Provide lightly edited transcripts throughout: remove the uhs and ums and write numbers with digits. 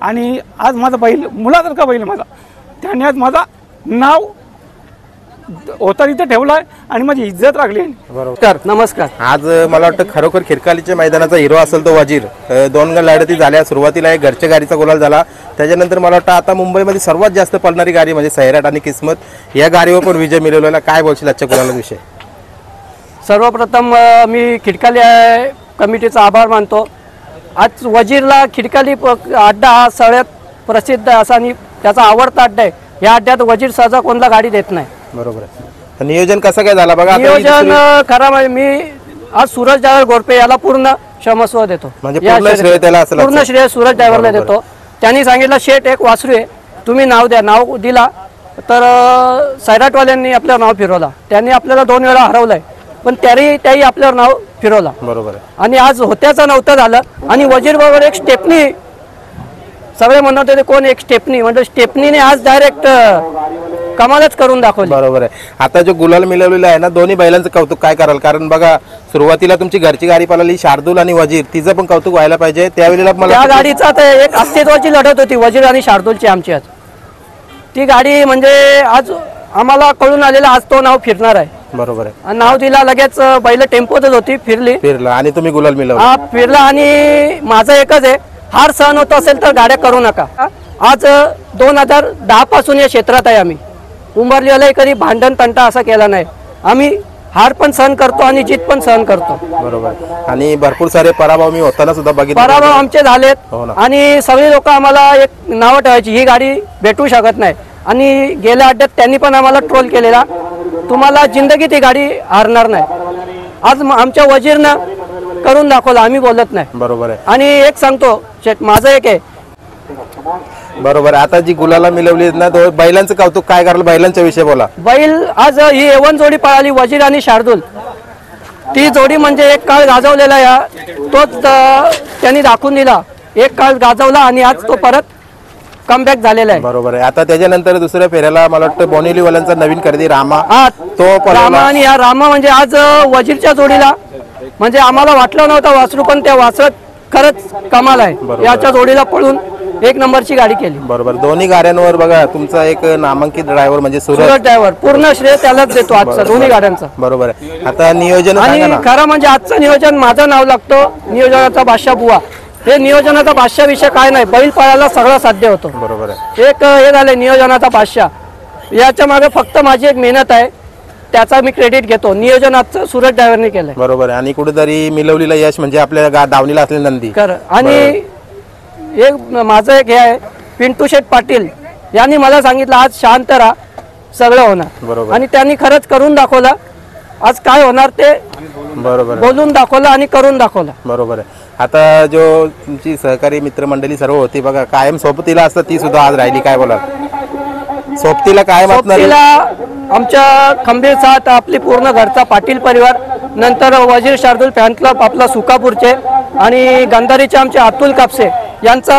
आणि आज माझा बैल मुलासारखा बैल माझा, त्याने आज माझा नाव होता तिथे ठेवला आहे आणि माझी इज्जत राखली. बरोबर. नमस्कार. आज मला वाटतं खरोखर खिरकालीच्या मैदानाचा हिरो असेल तो वजीर. 2 लढती झाल्या. सुरुवातीला एक घरच्या गाडीचा गुलाल झाला, त्याच्यानंतर मला वाटतं आता मुंबईमध्ये सर्वात जास्त पळणारी गाडी म्हणजे सैराट आणि किस्मत या गाडीवर पण विजय मिळवलेला. काय बोलशील आजच्या गुलालाविषयी? सर्वप्रथम मी खिडकाली कमिटीचा आभार मानतो. आज वजीरला खिडकाली अड्डा हा सगळ्यात प्रसिद्ध असा आणि त्याचा आवडता अड्डा आहे. या अड्ड्यात वजीर सहजा कोणला गाडी देत नाही. बरोबर आहे. नियोजन कसं काय झालं बघा? नियोजन खरं म्हणजे मी आज सूरज ड्रायव्हर गोरपे याला पूर्ण क्षमस्व देतो. म्हणजे पूर्ण श्रेय त्याला असेल. पूर्ण श्रेय सूरज ड्रायव्हरला देतो. त्यांनी सांगितलं शेट एक वासरू आहे, तुम्ही नाव द्या. नाव दिला तर सैराटवाल्यांनी आपलं नाव फिरवला. त्यांनी आपल्याला 2 वेळा हरवलंय, पण त्याही आपल्यावर नाव फिरवला. बरोबर आहे. आणि आज होत्याचं नव्हतं झालं. आणि वजीर बरोबर एक स्टेपनी, सगळे म्हणत होते कोण एक स्टेपनी, म्हणजे स्टेपनीने आज डायरेक्ट कमालच करून दाखवली. बरोबर आहे. आता जो गुलाल मिळवलेला आहे ना, दोन्ही बैलांचं कौतुक काय कराल? कारण बघा सुरुवातीला तुमची घरची गाडी पळाली शार्दूल आणि वजीर, तिचं पण कौतुक व्हायला पाहिजे. त्यावेळेला मला त्या गाडीचा एक अस्तित्वाची लढत होती वजीर आणि शार्दूलची आमची. आज ती गाडी म्हणजे आज आम्हाला कळून आलेलं आज तो नाव फिरणार आहे. बरोबर आहे. नाव दिला लगेच बैल टेम्पोतच होती, फिरला आणि तुम्ही गुलाल मिळवला. हा फिरला. आणि माझं एकच आहे, हार सहन होत असेल तर गाड्या करू नका. आज 2010 पासून या क्षेत्रात आहे. आम्ही उंबरलीवालाही कधी भांडण तंटा असा केला नाही. आम्ही हार पण सहन करतो आणि जीत पण सहन करतो. बरोबर. आणि भरपूर सारे पराभव मी होताना सुद्धा बघितले. पराभव आमचे झालेत. आणि सगळे लोक आम्हाला एक नाव ठेवायची, ही गाडी भेटू शकत नाही. आणि गेल्या अड्ड्यात त्यांनी पण आम्हाला ट्रोल केलेला, तुम्हाला जिंदगीत ही गाडी हारणार नाही. आज आमच्या वजीरनं करून दाखवलं, आम्ही बोलत नाही. बरोबर आहे. आणि एक सांगतो माझं एक आहे. बरोबर. आता जी गुलाला मिळवली ना, तो बैलांचं कौतुक काय कराल? बैलांच्या विषयी बोला. बैल आज ही A1 जोडी पळाली, वजीर आणि शार्दूल. ती जोडी म्हणजे एक काळ गाजवलेला या तोच त्यांनी दाखवून दिला. एक काळ गाजवला आणि आज तो परत कमबॅक झालेला आहे. बरोबर आहे. आता त्याच्यानंतर दुसऱ्या फेऱ्याला मला वाटतं बोनिवलीवाल्यांचा नवीन खरेदी रामा, तो रामा. आणि या रामा म्हणजे आज वजीरच्या जोडीला म्हणजे आम्हाला वाटलं नव्हतं वासरू, पण त्या वासरात खरंच कमाल आहे. याच्या जोडीला पळून 1 नंबरची गाडी केली. बरोबर. दोन्ही गाड्यांवर बघा तुमचा एक नामांकित ड्रायव्हर म्हणजे सूरज ड्रायव्हर, पूर्ण श्रेय त्यालाच देतो आजचा दोन्ही गाड्यांचा. बरोबर आहे. आता नियोजन आणि खरं म्हणजे आजचं नियोजन माझं नाव लागतो, नियोजनाचा बादशाह बुवा. हे नियोजनाचा बादशाह विषय काय नाही, बैल पळायला सगळं साध्य होतो. बरोबर आहे. एक हे झालं नियोजनाचा बादशाह. याच्या मागे फक्त माझी एक मेहनत आहे, त्याचा मी क्रेडिट घेतो. नियोजनाचं सूरज ड्रायव्हरने केलंय. बरोबर आहे. आणि कुठेतरी मिळवलेलं यश म्हणजे आपल्या दावणीला असलेली नंदी. आणि एक माझं एक हे आहे, पिंटू शेठ पाटील यांनी मला सांगितलं आज शांत राहा, सगळं होणार. बरोबर. आणि त्यांनी खरंच करून दाखवलं. आज काय होणार ते बरोबर बोलून दाखवलं आणि करून दाखवलं. बरोबर आहे. आता जो तुमची सहकारी मित्रमंडळी सर्व होती बघा, कायम सोबतीला असतात, ती सुद्धा आज राहिली. काय बोला सोबतीला? काय आमच्या खंबीर साथ आपली पूर्ण घरचा पाटील परिवार, नंतर वजीर शार्दूल फॅन क्लब आपला सुकापूरचे आणि गंधारीचे आमचे अतुल कापसे यांचा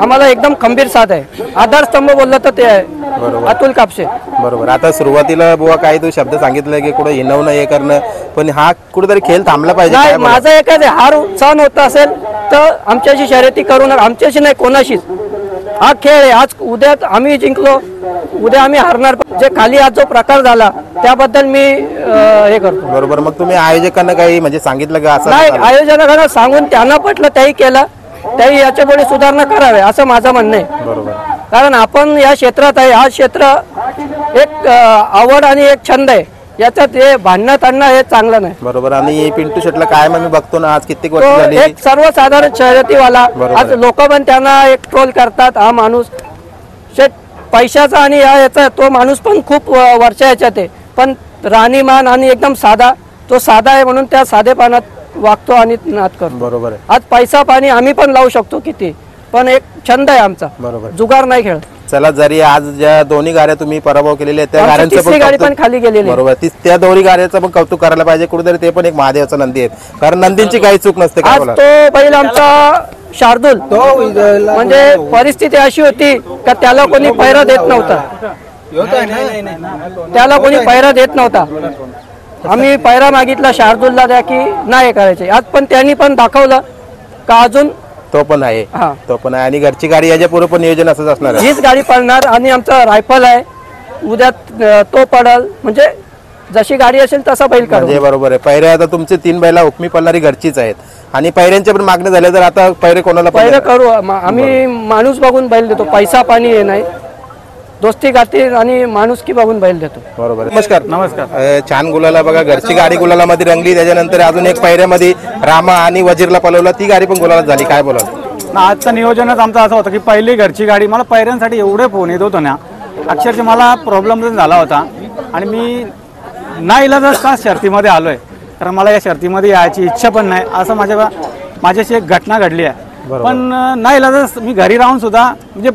आम्हाला एकदम खंबीर साथ आहे. आधारस्तंभ बोललं तर ते आहे अतुल कापसे. बरोबर. आता सुरुवातीला बुवा काही तू शब्द सांगितलं की कुठं हिनवणं हे करणं, पण हा कुठेतरी खेळ थांबला पाहिजे. माझं एकच आहे, हार सहन होत असेल तर आमच्याशी शर्यती करू नका. आमच्याशी नाही, कोणाशीच. हा खेळ आहे. आज उद्या आम्ही जिंकलो, उद्या आम्ही हारणार. जे खाली आज जो प्रकार झाला त्याबद्दल मी हे करतो. बरोबर. मग तुम्ही आयोजकांना काही म्हणजे सांगितलं का? असं नाही, आयोजकांना सांगून त्यांना पटलं, त्याही केलं, त्याही याच्या पुढे सुधारणा करावे असं माझं म्हणणं आहे. बरोबर. कारण आपण या क्षेत्रात आहे, हा क्षेत्र एक आवड आणि एक छंद आहे, याच्यात हे भांडणं ताणणं हे चांगलं नाही. बरोबर. आणि पिंटू शेटला काय मी बघतो ना, आज कित्येक वर्ष झाली एक सर्वसाधारण शर्यतीवाला. आज लोक पण त्यांना एक ट्रोल करतात, हा माणूस शेट पैशाचा आणि याचा, तो माणूस पण खूप वर्षा याच्यात आहे, पण राहणीमान आणि एकदम साधा, तो साधा आहे म्हणून त्या साधेपणात वागतो आणि नाद करतो. बरोबर आहे. आज पैसा पाणी आम्ही पण लावू शकतो किती, पण एक छंद आहे आमचा. बरोबर. जुगार नाही खेळ. चला, जरी आज ज्या दोन्ही गाड्या तुम्ही पराभव केलेल्या आहेत त्या गाड्यांचं गाडी पण खाली गेलेली. बरोबर. त्या दोन्ही गाड्याचं पण कौतुक करायला पाहिजे कुठेतरी. ते पण एक महादेवाचा नंदी आहेत, कारण नंदींची काही चूक नसते. आज तो बैल आमचा शार्दूल, म्हणजे परिस्थिती अशी होती का त्याला कोणी पैरा देत नव्हता. त्याला कोणी पैरा देत नव्हता. आम्ही पैरा मागितला शार्दूलला द्या की नाही करायचे. आज पण त्यांनी पण दाखवलं का अजून तो पण आहे. हा. तो पण आहे आणि घरची गाडी याच्या पुढे पण नियोजन असंच असणार आहे. हीच गाडी पळणार आणि आमचा रायफल आहे उद्या तो पडल म्हणजे जशी गाडी असेल तसा बैल करू. म्हणजे बरोबर आहे. पैरे आता तुमचे 3 बैला हुकमी पळणारी घरचीच आहेत आणि पैऱ्यांच्या पण मागणी झाल्या तर आता पैरे कोणाला पहिलं करू आम्ही माणूस बघून बैल देतो. पैसा पाणी हे नाही, दोस्ती खातीर आणि माणुसकी बघून बैल देतो. बरोबर आहे. नमस्कार. नमस्कार. छान गुलाला बघा, घरची गाडी गुलालामध्ये रंगली. त्याच्यानंतर अजून एक पैऱ्यामध्ये रामा आणि वजीरला पळवला, ती गाडी पण गुलालात झाली. काय बोलाल? आजचं नियोजनच आमचं असं होतं की पहिली घरची गाडी. मला पैऱ्यांसाठी एवढे फोन येत होतो ना, अक्षरशः मला प्रॉब्लेम झाला होता आणि मी नाईलाजच का शर्तीमध्ये आलोय, कारण मला या शर्तीमध्ये यायची इच्छा पण नाही. असं माझ्याशी एक घटना घडली आहे. पण नाईलाजच मी घरी राहून सुद्धा म्हणजे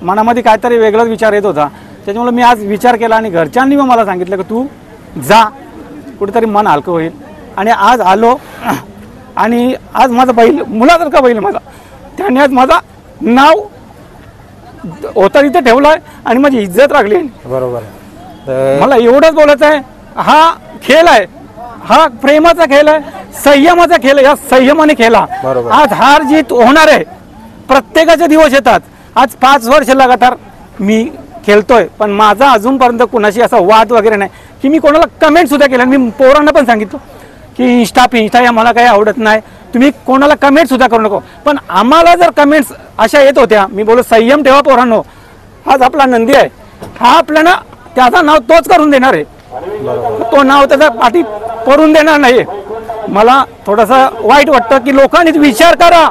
मनामध्ये काहीतरी वेगळाच विचार येत होता. त्याच्यामुळे मी आज विचार केला आणि घरच्यांनी मग मला सांगितलं की तू जा, कुठेतरी मन हलकं होईल. आणि आज आलो आणि आज माझा बैल मुलासारखा बैल माझा, त्याने आज माझा नाव होता तिथे ठेवलाय आणि माझी इज्जत राखली. बरोबर आहे. मला एवढंच बोलायचं आहे, हा खेळ आहे, हा प्रेमाचा खेळ आहे, संयमाचा खेळ आहे. या संयमाने खेळा. बरोबर. आज हार जीत होणार आहे, प्रत्येकाचे दिवस येतात. आज 5 वर्ष लगातार मी खेळतोय, पण माझा अजूनपर्यंत कुणाशी असा वाद वगैरे नाही की मी कोणाला कमेंट सुद्धा केलं. मी पोरांना पण सांगितलं की इंस्टा या मला काही आवडत नाही, तुम्ही कोणाला कमेंट सुद्धा करू नको. पण आम्हाला जर कमेंट्स अशा येत होत्या, मी बोलो संयम ठेवा पोरांनो. आज आपला नंदी आहे, हा आपल्याला त्याचं नाव तोच करून देणार आहे, तो नाव त्याचा पाठी पडून देणार नाही. मला थोडासा वाईट वाटतं की लोकांनी विचार करा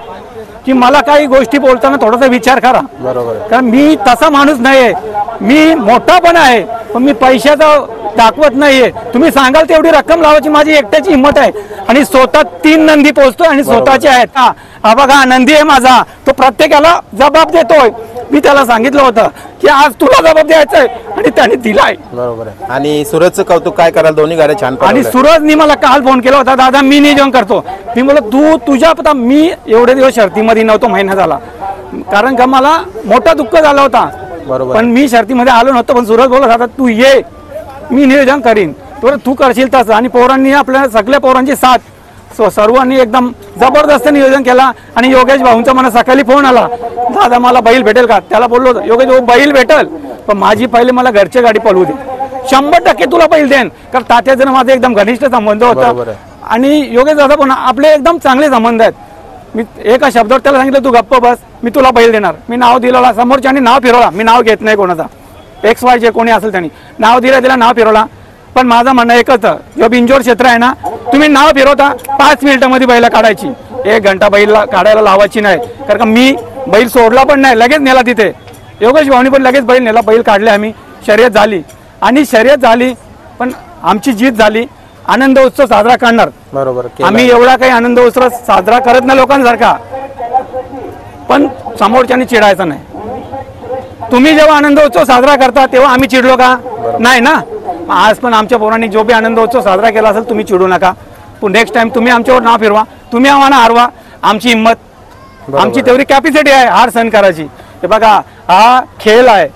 की मला काही गोष्टी बोलताना थोडासा विचार करा. बरोबर आहे. कारण मी तसा माणूस नाहीये, मी मोठा पण आहे, पण मी पैशाचा दाखवत नाहीये. तुम्ही सांगाल तेवढी रक्कम लावायची माझी एकट्याची हिंमत आहे आणि स्वतः 3 नंदी पोहोचतोय आणि स्वतःचे आहेत. हा बघा नंदी आहे माझा, तो प्रत्येकाला जबाब देतोय. मी त्याला सांगितलं होतं की आज तुला जबाब द्यायचा आहे आणि त्याने दिलाय. बरोबर आहे. आणि सूरजचं कौतुक काय कराल, दोन्ही गाड्या छान आणि पळवल्या. सूरजनी मला काल फोन केला होता, दादा मी नियोजन करतो. मी बोललो तुझ्या पता मी एवढे दिवस शर्तीमध्ये नव्हतो, महिना झाला, कारण का मला मोठा दुःख झाला होता. बरोबर. पण मी शर्तीमध्ये आलो नव्हतो. पण सूरज बोलत होता तू ये, मी नियोजन करीन. तू करशील तसं. आणि पोरांनी आपल्या सगळ्या पोरांची साथ, सर्वांनी एकदम जबरदस्त नियोजन केला. आणि योगेश भाऊंचा मला सकाळी फोन आला, दादा मला बैल भेटेल का. त्याला बोललो योगेश भाऊ बैल भेटेल, पण माझी पहिले मला घरची गाडी पळवू दे. 100% तुला बैल देन, कारण तात्याचं माझा एकदम घनिष्ठ संबंध होता. आणि योगेश दादा पण आपले एकदम चांगले संबंध आहेत. मी एका शब्दावर त्याला सांगितलं तू गप्प बस, मी तुला बैल देणार. मी नाव दिलं, समोरच्यानी नाव फिरवला. मी नाव घेत नाही कोणाचा, XY जे कोणी असेल त्यांनी नाव दिलं, नाव फिरवला. पण माझं म्हणणं एकच, जो बिंजोर क्षेत्र आहे ना, तुम्ही नाव फिरवता 5 मिनिटांमध्ये बैला काढायची, 1 घंटा बैल काढायला लावायची नाही. कारण का मी बैल सोडला पण नाही, लगेच नेला तिथे. योगेश भाऊनी पण लगेच बैल नेला, बैल काढले आम्ही. शर्यत झाली आणि शर्यत झाली, पण आमची जीत झाली. आनंद उत्सव साजरा करणार. बरोबर. आम्ही एवढा काही आनंद उत्सव साजरा करत नाही लोकांसारखा, पण समोरच्यानी चिडायचं नाही. तुम्ही जेव्हा आनंद उत्सव साजरा करता तेव्हा आम्ही चिडलो का? नाही ना. आज पण आमच्या पोरांनी जो बी आनंद उत्सव साजरा केला असेल तुम्ही चिडू नका. पण नेक्स्ट टाइम तुम्ही आमच्यावर नाव फिरवा, तुम्ही आम्हाला हरवा. आमची हिंमत, आमची तेवढी कॅपॅसिटी आहे हार सहन करायची. हे बघा हा खेळ आहे,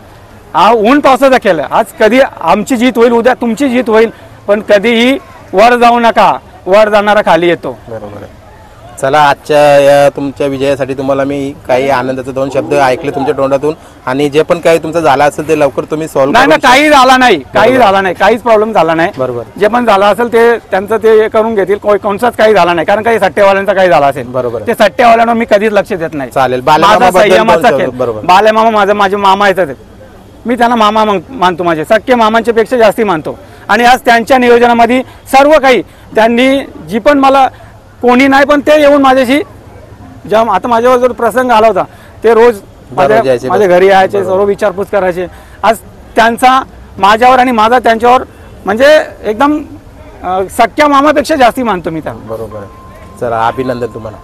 हा ऊन पावसाचा खेळ आहे. आज कधी आमची जीत होईल, उद्या तुमची जीत होईल, पण कधीही वर जाऊ नका, वर जाणारा खाली येतो. बरोबर आहे. चला, आजच्या या तुमच्या विजयासाठी तुम्हाला मी काही आनंदाचे 2 शब्द ऐकले तुमच्या तोंडातून. आणि जे पण काही तुमचं झालं असेल ते लवकर तुम्ही सॉल्व्ह नाही ना, काही झाला नाही, काही झाला नाही, काहीच प्रॉब्लेम झाला नाही. बरोबर. जे पण झालं असेल ते त्यांचं ते करून घेतील, कोणताच काही झाला नाही. कारण काही सट्टेवाल्यांचा काही झाला असेल, बरोबर. ते सट्टेवाल्यांवर मी कधीच लक्ष देत नाही. चालेल. माझा संयमाचा खेळ. बरोबर. बालेमामा माझे मामा येतात, मी त्यांना मामा मानतो, माझे सख्खे मामांच्या पेक्षा जास्ती मानतो. आणि आज त्यांच्या नियोजनामध्ये सर्व काही त्यांनी जी पण मला कोणी नाही, पण ते येऊन माझ्याशी जेव्हा आता माझ्यावर जो प्रसंग आला होता ते रोज माझ्या घरी यायचे, सर्व विचारपूस करायचे. आज त्यांचा माझ्यावर आणि माझा त्यांच्यावर म्हणजे एकदम सख्या मामापेक्षा जास्ती मानतो मी त्यांना. बरोबर. चला, अभिनंदन तुम्हाला.